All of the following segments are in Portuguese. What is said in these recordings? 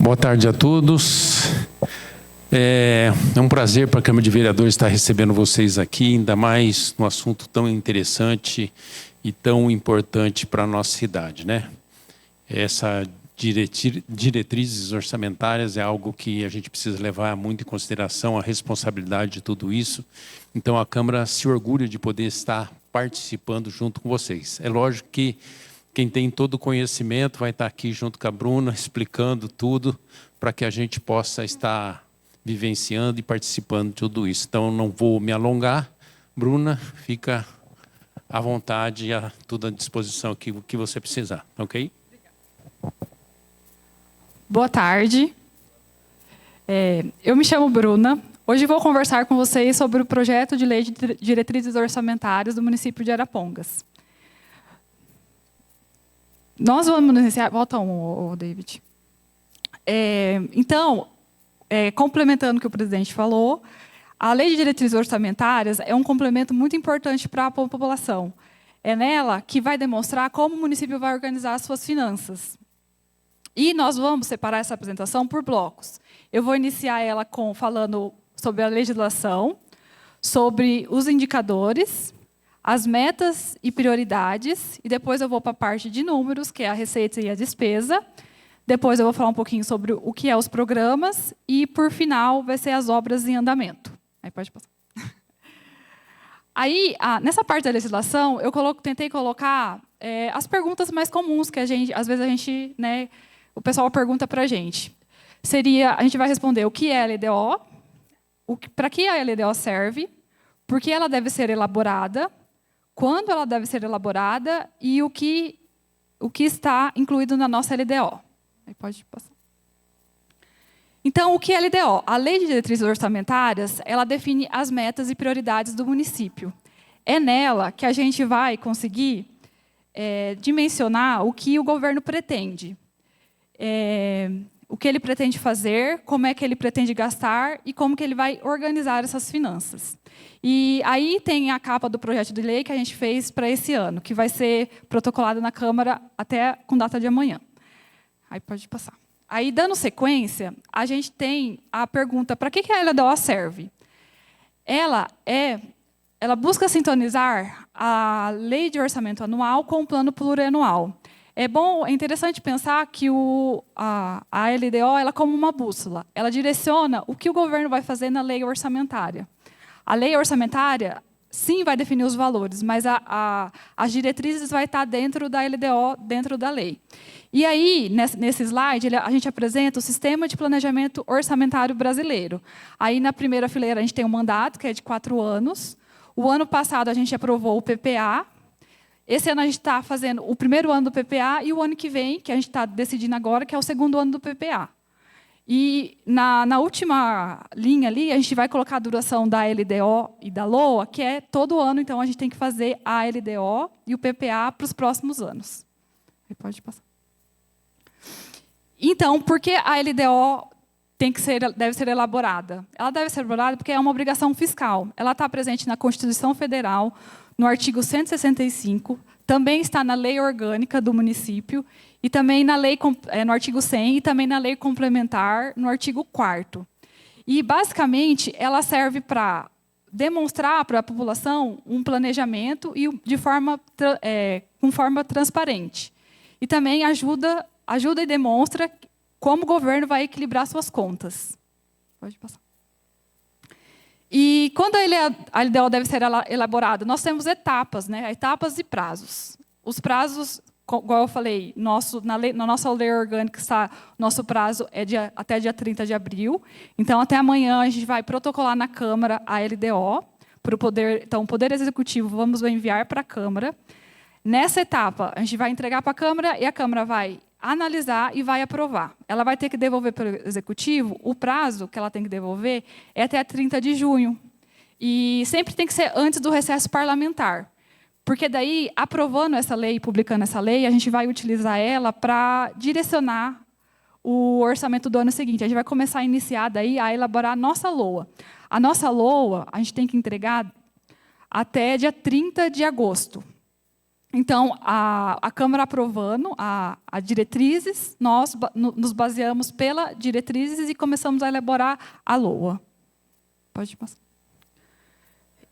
Boa tarde a todos. É um prazer para a Câmara de Vereadores estar recebendo vocês aqui, ainda mais num assunto tão interessante e tão importante para a nossa cidade, né? Essa diretrizes orçamentárias é algo que a gente precisa levar muito em consideração, a responsabilidade de tudo isso. Então a Câmara se orgulha de poder estar participando junto com vocês. É lógico que quem tem todo o conhecimento vai estar aqui junto com a Bruna, explicando tudo, para que a gente possa estar vivenciando e participando de tudo isso. Então, não vou me alongar. Bruna, fica à vontade, tudo à disposição aqui, o que você precisar, ok? Boa tarde. Eu me chamo Bruna. Hoje vou conversar com vocês sobre o projeto de lei de diretrizes orçamentárias do município de Arapongas. Nós vamos iniciar... Volta David. Então, complementando o que o presidente falou, a lei de diretrizes orçamentárias é um complemento muito importante para a população. É nela que vai demonstrar como o município vai organizar as suas finanças. E nós vamos separar essa apresentação por blocos. Eu vou iniciar ela falando sobre a legislação, sobre os indicadores, as metas e prioridades, e depois eu vou para a parte de números, que é a receita e a despesa. Depois eu vou falar um pouquinho sobre o que é os programas, e, por final, vai ser as obras em andamento. Aí pode passar. Aí, nessa parte da legislação, eu tentei colocar as perguntas mais comuns que às vezes né, o pessoal pergunta para a gente. A gente vai responder o que é a LDO, para que a LDO serve, por que ela deve ser elaborada, quando ela deve ser elaborada e o que está incluído na nossa LDO. Aí pode passar. Então, o que é a LDO? A Lei de Diretrizes Orçamentárias, ela define as metas e prioridades do município. É nela que a gente vai conseguir dimensionar o que o governo pretende. O que ele pretende fazer, como é que ele pretende gastar e como que ele vai organizar essas finanças. E aí tem a capa do projeto de lei que a gente fez para esse ano, que vai ser protocolado na Câmara até com data de amanhã. Aí pode passar. Aí, dando sequência, a gente tem a pergunta, para que a LDO serve? Ela busca sintonizar a lei de orçamento anual com o plano plurianual. É interessante pensar que a LDO ela é como uma bússola. Ela direciona o que o governo vai fazer na lei orçamentária. A lei orçamentária, sim, vai definir os valores, mas as diretrizes vai estar dentro da LDO, dentro da lei. E aí, nesse slide, a gente apresenta o Sistema de Planejamento Orçamentário Brasileiro. Aí, na primeira fileira, a gente tem um mandato, que é de 4 anos. O ano passado, a gente aprovou o PPA. Esse ano, a gente está fazendo o primeiro ano do PPA e o ano que vem, que a gente está decidindo agora, que é o segundo ano do PPA. E, na última linha ali, a gente vai colocar a duração da LDO e da LOA, que é todo ano, então, a gente tem que fazer a LDO e o PPA para os próximos anos. Aí pode passar. Então, por que a LDO deve ser elaborada? Ela deve ser elaborada porque é uma obrigação fiscal. Ela está presente na Constituição Federal, no artigo 165, também está na lei orgânica do município, e também no artigo 100, e também na lei complementar, no artigo 4º. E, basicamente, ela serve para demonstrar para a população um planejamento com forma transparente. E também ajuda e demonstra como o governo vai equilibrar suas contas. Pode passar. E quando a LDO deve ser elaborada? Nós temos etapas, né? Etapas e prazos. Os prazos, igual eu falei, na nossa lei orgânica, nosso prazo é até dia 30 de abril. Então, até amanhã, a gente vai protocolar na Câmara a LDO. Então, o Poder Executivo, vamos enviar para a Câmara. Nessa etapa, a gente vai entregar para a Câmara e a Câmara vai analisar e vai aprovar. Ela vai ter que devolver para o Executivo, o prazo que ela tem que devolver é até 30 de junho. E sempre tem que ser antes do recesso parlamentar. Porque daí, aprovando essa lei, publicando essa lei, a gente vai utilizar ela para direcionar o orçamento do ano seguinte. A gente vai começar a iniciar daí a elaborar a nossa LOA. A nossa LOA, a gente tem que entregar até dia 30 de agosto. Então, a Câmara aprovando a diretrizes, nós nos baseamos pela diretrizes e começamos a elaborar a LOA. Pode passar.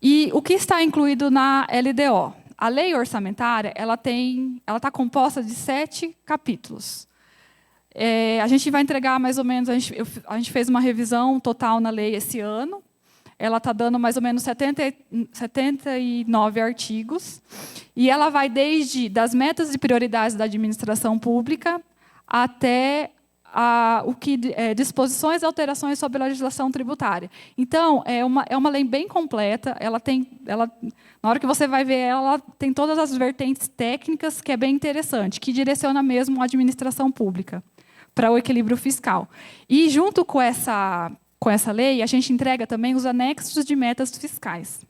E o que está incluído na LDO? A lei orçamentária ela está composta de 7 capítulos. A gente vai entregar mais ou menos, a gente fez uma revisão total na lei esse ano. Ela está dando mais ou menos 79 artigos. E ela vai desde das metas e prioridades da administração pública até disposições e alterações sobre a legislação tributária. Então, é uma lei bem completa. Na hora que você vai ver ela tem todas as vertentes técnicas, que é bem interessante, que direciona mesmo a administração pública para o equilíbrio fiscal. E, junto com essa lei, a gente entrega também os anexos de metas fiscais.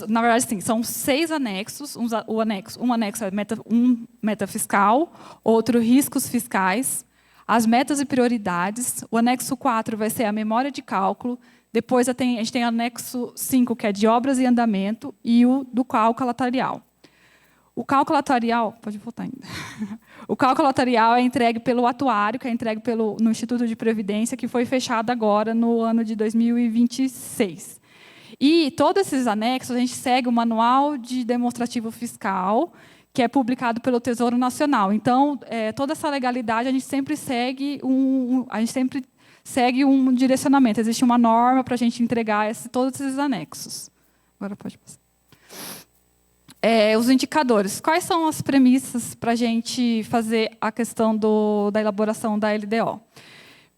Na verdade, sim, são 6 anexos. Um anexo é meta fiscal, outro riscos fiscais, as metas e prioridades. O anexo 4 vai ser a memória de cálculo. Depois a gente tem o anexo 5, que é de obras e andamento, e o do cálculo atuarial. O cálculo atuarial, pode voltar ainda. O cálculo atuarial é entregue pelo atuário, que é entregue no Instituto de Previdência, que foi fechado agora no ano de 2026. E todos esses anexos, a gente segue o Manual de Demonstrativo Fiscal, que é publicado pelo Tesouro Nacional. Então, toda essa legalidade, a gente sempre segue um direcionamento. Existe uma norma para a gente entregar todos esses anexos. Agora pode passar. Os indicadores. Quais são as premissas para a gente fazer a questão da elaboração da LDO?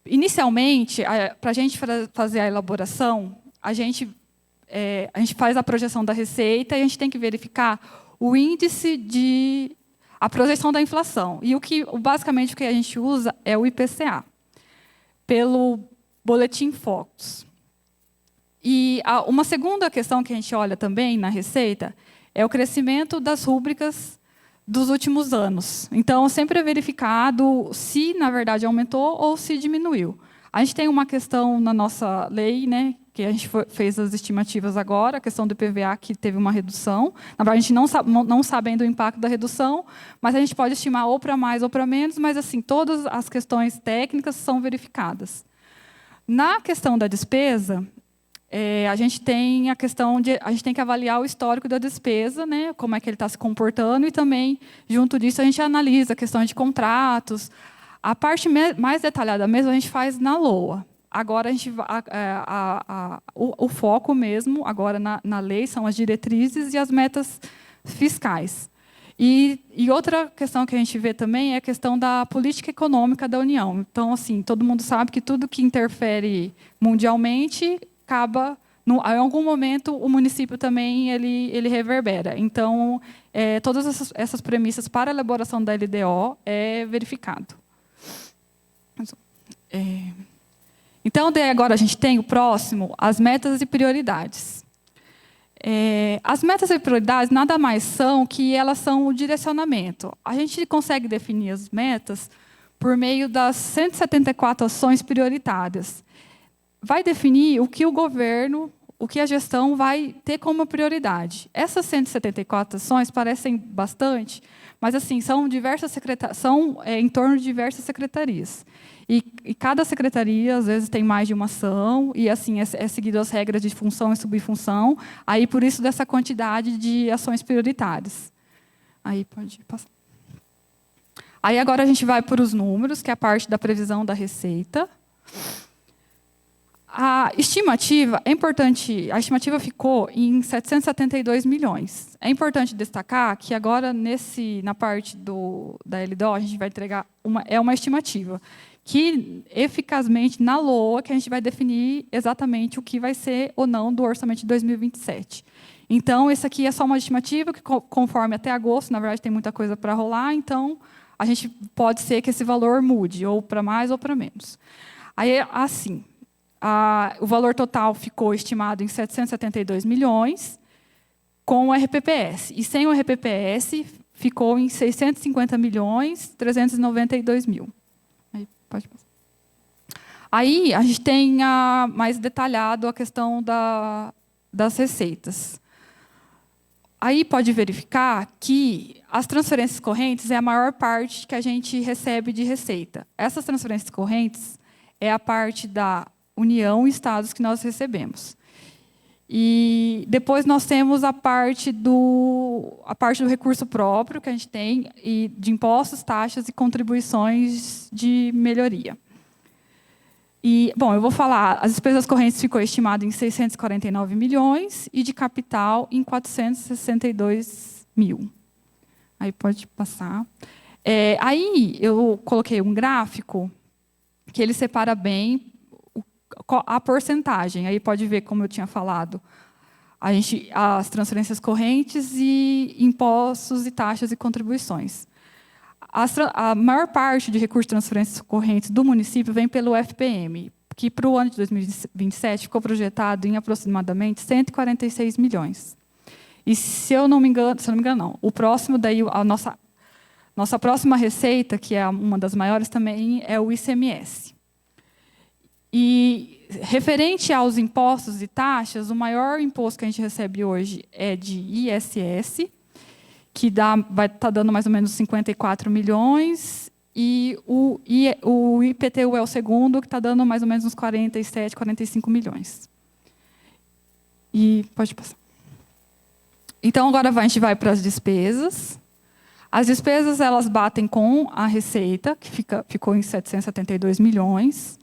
Inicialmente, para a gente fazer a elaboração, a gente faz a projeção da receita e a gente tem que verificar o índice a projeção da inflação. E basicamente o que a gente usa é o IPCA, pelo Boletim Focus. E uma segunda questão que a gente olha também na receita é o crescimento das rúbricas dos últimos anos. Então, sempre é verificado se, na verdade, aumentou ou se diminuiu. A gente tem uma questão na nossa lei, né, que a gente fez as estimativas agora, a questão do IPVA, que teve uma redução. Na verdade, a gente não sabendo o impacto da redução, mas a gente pode estimar ou para mais ou para menos, mas assim, todas as questões técnicas são verificadas. Na questão da despesa, a gente tem a gente tem que avaliar o histórico da despesa, né, como é que ele está se comportando, e também, junto disso, a gente analisa a questão de contratos. A parte mais detalhada mesmo a gente faz na LOA. Agora, o foco mesmo, agora na lei, são as diretrizes e as metas fiscais. E outra questão que a gente vê também é a questão da política econômica da União. Então, assim, todo mundo sabe que tudo que interfere mundialmente acaba, em algum momento, o município também ele reverbera. Então, todas essas premissas para a elaboração da LDO é verificado. Então, agora a gente tem o próximo, as metas e prioridades. As metas e prioridades nada mais são que elas são o direcionamento. A gente consegue definir as metas por meio das 174 ações prioritárias. Vai definir o que o governo, o que a gestão vai ter como prioridade. Essas 174 ações parecem bastante, mas assim são em torno de diversas secretarias. E cada secretaria, às vezes, tem mais de uma ação, e assim é seguido as regras de função e subfunção, aí por isso dessa quantidade de ações prioritárias. Aí pode passar. Aí agora a gente vai para os números, que é a parte da previsão da receita. A estimativa é importante, a estimativa ficou em 772 milhões. É importante destacar que agora, na parte da LDO, a gente vai entregar uma estimativa, que eficazmente, na LOA, que a gente vai definir exatamente o que vai ser ou não do orçamento de 2027. Então, esse aqui é só uma estimativa que, conforme até agosto, na verdade, tem muita coisa para rolar, então, a gente pode ser que esse valor mude, ou para mais ou para menos. Aí, assim, o valor total ficou estimado em 772 milhões, com o RPPS. E sem o RPPS, ficou em 650 milhões, 392 mil. Pode passar. Aí, a gente tem mais detalhado a questão das receitas. Aí pode verificar que as transferências correntes é a maior parte que a gente recebe de receita. Essas transferências correntes é a parte da União e Estados que nós recebemos. E depois nós temos a parte do recurso próprio que a gente tem, e de impostos, taxas e contribuições de melhoria. E, bom, eu vou falar, as despesas correntes ficou estimado em 649 milhões e de capital em 462 mil. Aí pode passar. Aí eu coloquei um gráfico que ele separa bem a porcentagem. Aí pode ver, como eu tinha falado, as transferências correntes e impostos e taxas e contribuições. A maior parte de recursos de transferências correntes do município vem pelo FPM, que para o ano de 2027 ficou projetado em aproximadamente 146 milhões. E se eu não me engano, não, o próximo daí, a nossa próxima receita, que é uma das maiores também, é o ICMS. E referente aos impostos e taxas, o maior imposto que a gente recebe hoje é de ISS, que vai estar dando mais ou menos 54 milhões, e o IPTU é o segundo, que está dando mais ou menos uns 47, 45 milhões. E pode passar. Então, agora a gente vai para as despesas. As despesas elas batem com a receita, que ficou em 772 milhões.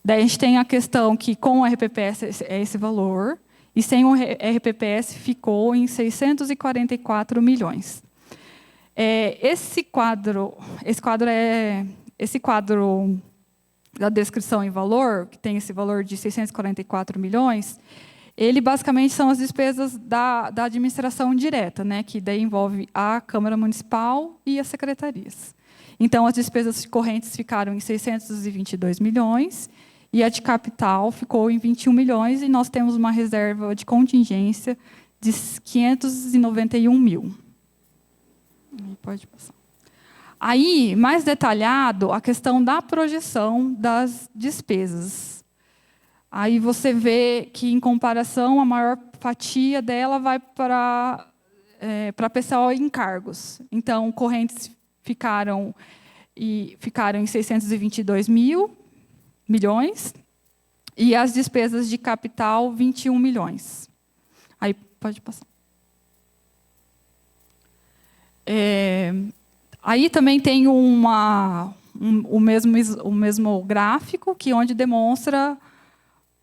Daí a gente tem a questão que com o RPPS é esse valor, e sem o RPPS ficou em 644 milhões. Esse quadro da descrição em valor, que tem esse valor de 644 milhões, ele basicamente são as despesas da administração direta, né, que daí envolve a Câmara Municipal e as secretarias. Então, as despesas correntes ficaram em 622 milhões, e a de capital ficou em 21 milhões, e nós temos uma reserva de contingência de 591 mil. Pode passar. Aí, mais detalhado, a questão da projeção das despesas. Aí você vê que, em comparação, a maior fatia dela vai para pessoal e encargos. Então, correntes ficaram em 622 milhões, e as despesas de capital, 21 milhões. Aí pode passar. Aí também tem o mesmo gráfico, onde demonstra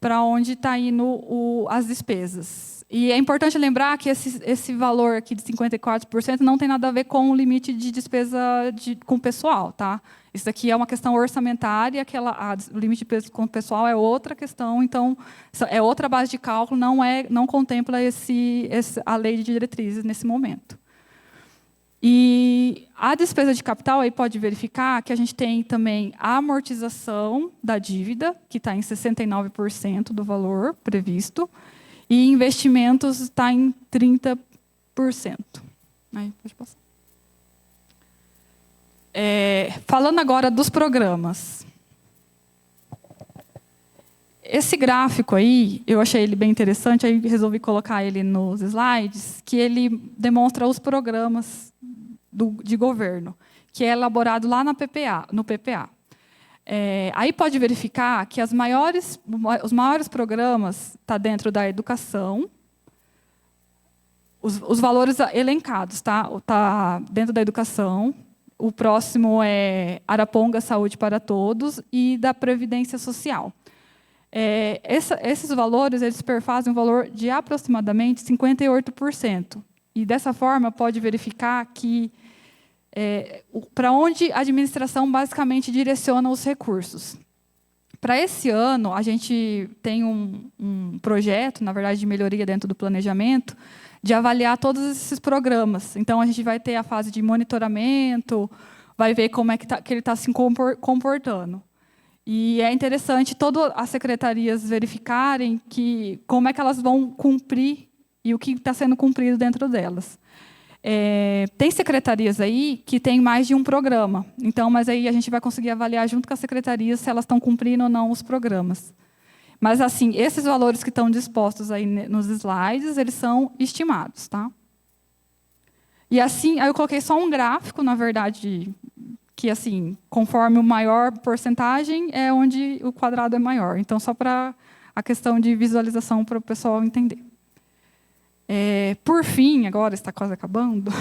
para onde está indo as despesas. E é importante lembrar que esse valor aqui de 54% não tem nada a ver com o limite de despesa com o pessoal, tá? Isso aqui é uma questão orçamentária, o limite de despesa com o pessoal é outra questão, então é outra base de cálculo, não contempla a lei de diretrizes nesse momento. E a despesa de capital, aí pode verificar que a gente tem também a amortização da dívida, que está em 69% do valor previsto, e investimentos está em 30%. Aí, pode passar. Falando agora dos programas. Esse gráfico aí, eu achei ele bem interessante, aí resolvi colocar ele nos slides, que ele demonstra os programas de governo, que é elaborado lá no PPA. Aí pode verificar que os maiores programas estão dentro da educação, os valores elencados, tá dentro da educação. O próximo é Araponga Saúde para Todos e da Previdência Social. Esses valores eles perfazem um valor de aproximadamente 58%. E, dessa forma, pode verificar que para onde a administração basicamente direciona os recursos. Para esse ano, a gente tem um projeto, na verdade, de melhoria dentro do planejamento, de avaliar todos esses programas. Então, a gente vai ter a fase de monitoramento, vai ver como é que ele está se comportando. E é interessante todas as secretarias verificarem como é que elas vão cumprir e o que está sendo cumprido dentro delas. Tem secretarias aí que tem mais de um programa. Então, mas aí a gente vai conseguir avaliar junto com as secretarias se elas estão cumprindo ou não os programas. Mas, assim, esses valores que estão dispostos aí nos slides, eles são estimados, tá? E assim, aí eu coloquei só um gráfico, na verdade, que assim, conforme o maior porcentagem é onde o quadrado é maior. Então, só para a questão de visualização para o pessoal entender. Por fim, agora está quase acabando,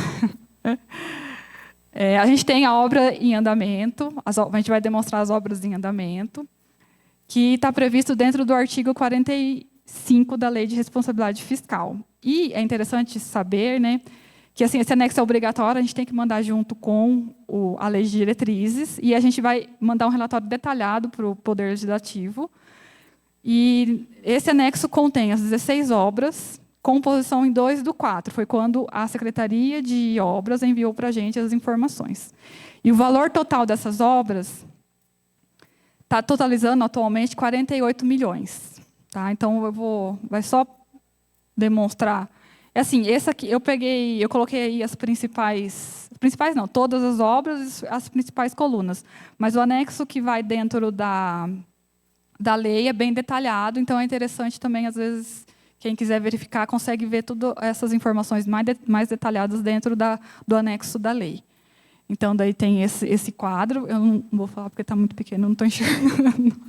a gente tem a obra em andamento, a gente vai demonstrar as obras em andamento, que está previsto dentro do artigo 45 da Lei de Responsabilidade Fiscal. E é interessante saber, né, que assim, esse anexo é obrigatório, a gente tem que mandar junto com a Lei de Diretrizes, e a gente vai mandar um relatório detalhado para o Poder Legislativo. E esse anexo contém as 16 obras, com posição em 2/4. Foi quando a Secretaria de Obras enviou para a gente as informações. E o valor total dessas obras está totalizando atualmente 48 milhões. Tá? Então, vai só demonstrar. Assim, esse aqui, eu coloquei aí as principais não, todas as obras, as principais colunas. Mas o anexo que vai dentro da lei é bem detalhado, então é interessante também, às vezes, quem quiser verificar, consegue ver todas essas informações mais detalhadas dentro do anexo da lei. Então, daí tem esse quadro. Eu não vou falar porque está muito pequeno, não estou enxergando.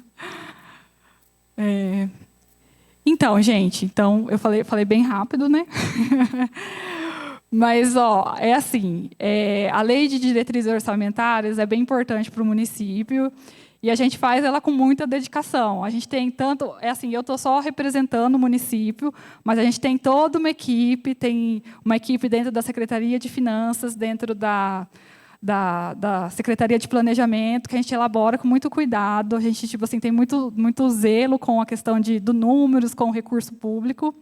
Então, gente, eu falei bem rápido, né? Mas, é assim, a lei de diretrizes orçamentárias é bem importante para o município e a gente faz ela com muita dedicação. A gente tem tanto, eu estou só representando o município, mas a gente tem toda uma equipe, tem uma equipe dentro da Secretaria de Finanças, dentro da Secretaria de Planejamento, que a gente elabora com muito cuidado. A gente tem muito zelo com a questão do números, com o recurso público.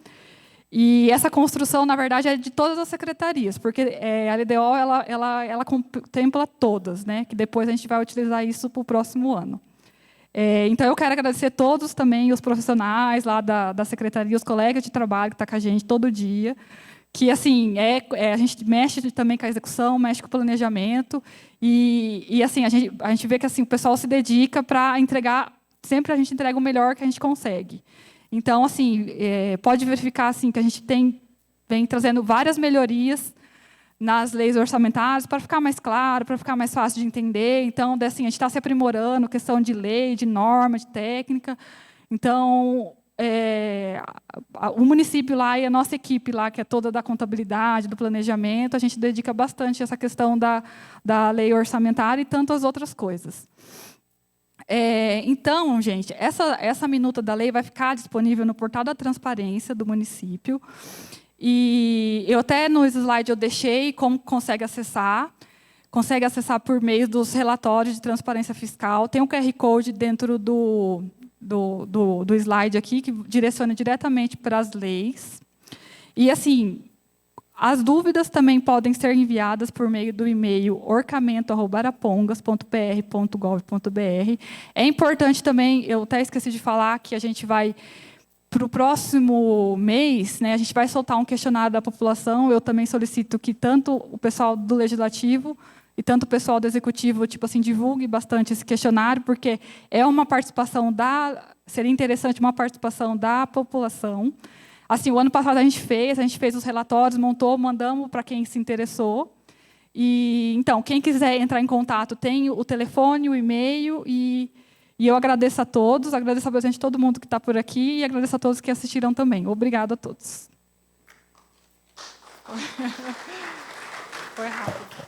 E essa construção, na verdade, é de todas as secretarias, porque a LDO ela contempla todas, né? Que depois a gente vai utilizar isso para o próximo ano. Então, eu quero agradecer a todos também, os profissionais lá da secretaria, os colegas de trabalho que estão com a gente todo dia, que assim a gente mexe também com a execução, mexe com o planejamento e assim a gente vê que assim o pessoal se dedica para entregar, sempre a gente entrega o melhor que a gente consegue. Então assim pode verificar assim que a gente vem trazendo várias melhorias nas leis orçamentárias para ficar mais claro, para ficar mais fácil de entender. Então assim a gente está se aprimorando, questão de lei, de norma, de técnica. Então o município lá e a nossa equipe lá, que é toda da contabilidade, do planejamento, a gente dedica bastante a essa questão da lei orçamentária e tantas outras coisas. Então, gente, essa minuta da lei vai ficar disponível no portal da transparência do município. E eu até no slide eu deixei como consegue acessar. Consegue acessar por meio dos relatórios de transparência fiscal. Tem um QR Code dentro do slide aqui, que direciona diretamente para as leis. E, assim, as dúvidas também podem ser enviadas por meio do e-mail orçamento@arapongas.pr.gov.br. É importante também, eu até esqueci de falar, que a gente vai, para o próximo mês, né, a gente vai soltar um questionário da população. Eu também solicito que tanto o pessoal do Legislativo e tanto o pessoal do Executivo, divulgue bastante esse questionário, porque é uma participação seria interessante uma participação da população. Assim, o ano passado a gente fez os relatórios, mandamos para quem se interessou. E então, quem quiser entrar em contato, tem o telefone, o e-mail, e eu agradeço a todos, agradeço a presença de todo mundo que está por aqui e agradeço a todos que assistiram também. Obrigada a todos. Foi rápido.